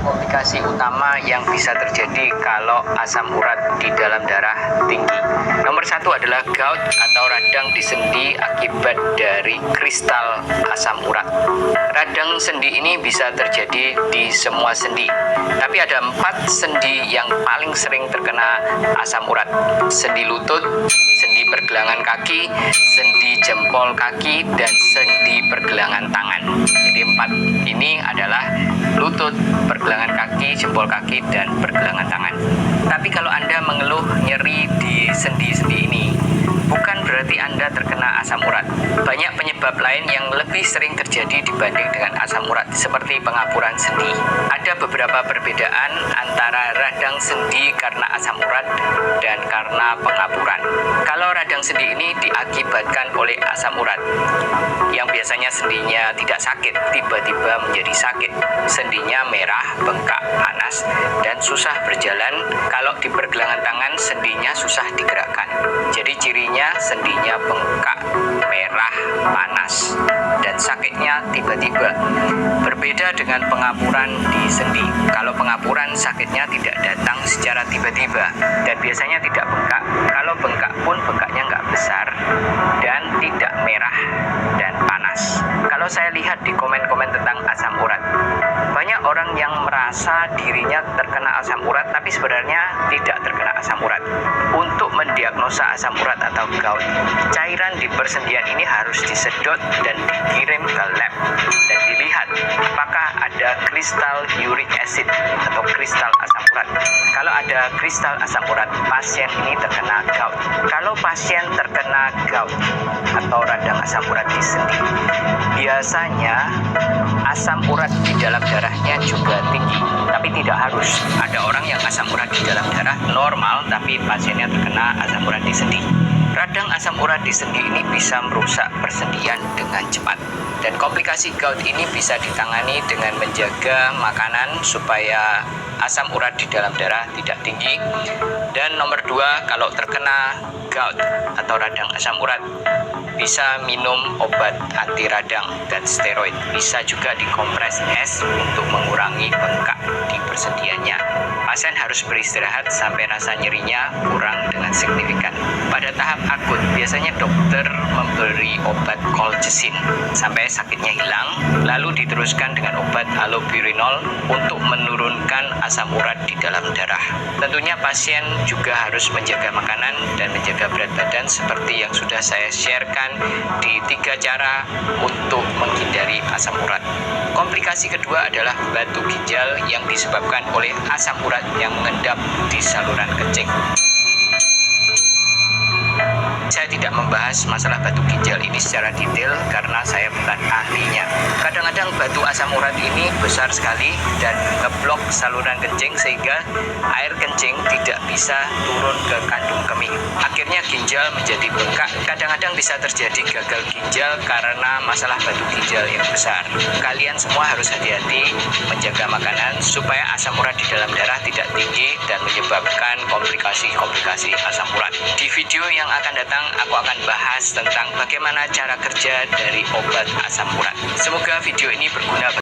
komplikasi utama yang bisa terjadi kalau asam urat di dalam darah tinggi. Nomor satu adalah gout atau radang di sendi akibat dari kristal asam urat. Radang sendi ini bisa terjadi di semua sendi, tapi ada 4 sendi yang paling sering terkena asam urat: sendi lutut, sendi pergelangan kaki, sendi jempol kaki, dan sendi pergelangan tangan. Jadi 4 ini adalah lutut, pergelangan kaki, jempol kaki, dan pergelangan tangan. Tapi kalau Anda mengeluh nyeri di sendi-sendi ini, bukan berarti Anda terkena asam urat. Banyak penyebab lain yang lebih sering terjadi dibanding dengan asam urat, seperti pengapuran sendi. Ada beberapa perbedaan antara radang sendi karena asam urat dan karena pengapuran. Kalau radang sendi ini diakibatkan oleh asam urat, yang biasanya sendinya tidak sakit, tiba-tiba menjadi sakit. Sendinya merah, bengkak, panas, dan susah berjalan. Kalau di pergelangan tangan, sendinya susah digerakkan. Jadi cirinya sendinya bengkak, merah, panas, dan sakitnya tiba-tiba. Berbeda dengan pengapuran di sendi. Kalau pengapuran sakitnya tidak datang secara tiba-tiba dan biasanya tidak bengkak. Kalau bengkak pun bengkaknya nggak besar dan tidak merah dan panas. Kalau saya lihat di komen-komen tentang asam urat, banyak orang yang merasa dirinya terkena asam urat tapi sebenarnya tidak terkena asam urat. Untuk mendiagnosa asam urat atau gout, cairan di persendian ini harus disedot dan dikirim ke lab dan dilihat apakah ada kristal uric acid atau kristal asam urat. Kalau ada kristal asam urat, pasien ini terkena gout. Kalau pasien terkena gout atau radang asam urat di sendi, biasanya asam urat di dalam darahnya juga tinggi, tapi tidak harus. Ada orang yang asam urat di dalam darah normal, tapi pasiennya terkena asam urat di sendi. Radang asam urat di sendi ini bisa merusak persendian dengan cepat. Dan komplikasi gout ini bisa ditangani dengan menjaga makanan supaya asam urat di dalam darah tidak tinggi. Dan nomor 2, kalau terkena gout atau radang asam urat, bisa minum obat anti radang dan steroid. Bisa juga dikompres es untuk mengurangi bengkak di persendiannya. Pasien harus beristirahat sampai rasa nyerinya kurang dengan signifikan. Pada tahap akut, biasanya dokter memberi obat colchicine sampai sakitnya hilang, lalu diteruskan dengan obat allopurinol untuk menurunkan asam urat di dalam darah. Tentunya pasien juga harus menjaga makanan dan menjaga berat badan seperti yang sudah saya sharekan di 3 cara untuk menghindari asam urat. Komplikasi kedua adalah batu ginjal yang disebabkan oleh asam urat yang mengendap di saluran kencing. Saya tidak membahas masalah batu ginjal ini secara detail karena saya bukan ahlinya. Kadang-kadang batu asam urat ini besar sekali dan ngeblok saluran kencing sehingga air kencing tidak bisa turun ke kandung kemih. Akhirnya ginjal menjadi bengkak. Kadang-kadang bisa terjadi gagal ginjal karena masalah batu ginjal yang besar. Kalian semua harus hati-hati menjaga makanan supaya asam urat di dalam darah tidak tinggi dan menyebabkan komplikasi asam urat. Di video yang akan datang aku akan bahas tentang bagaimana cara kerja dari obat asam urat. Semoga video ini berguna bagi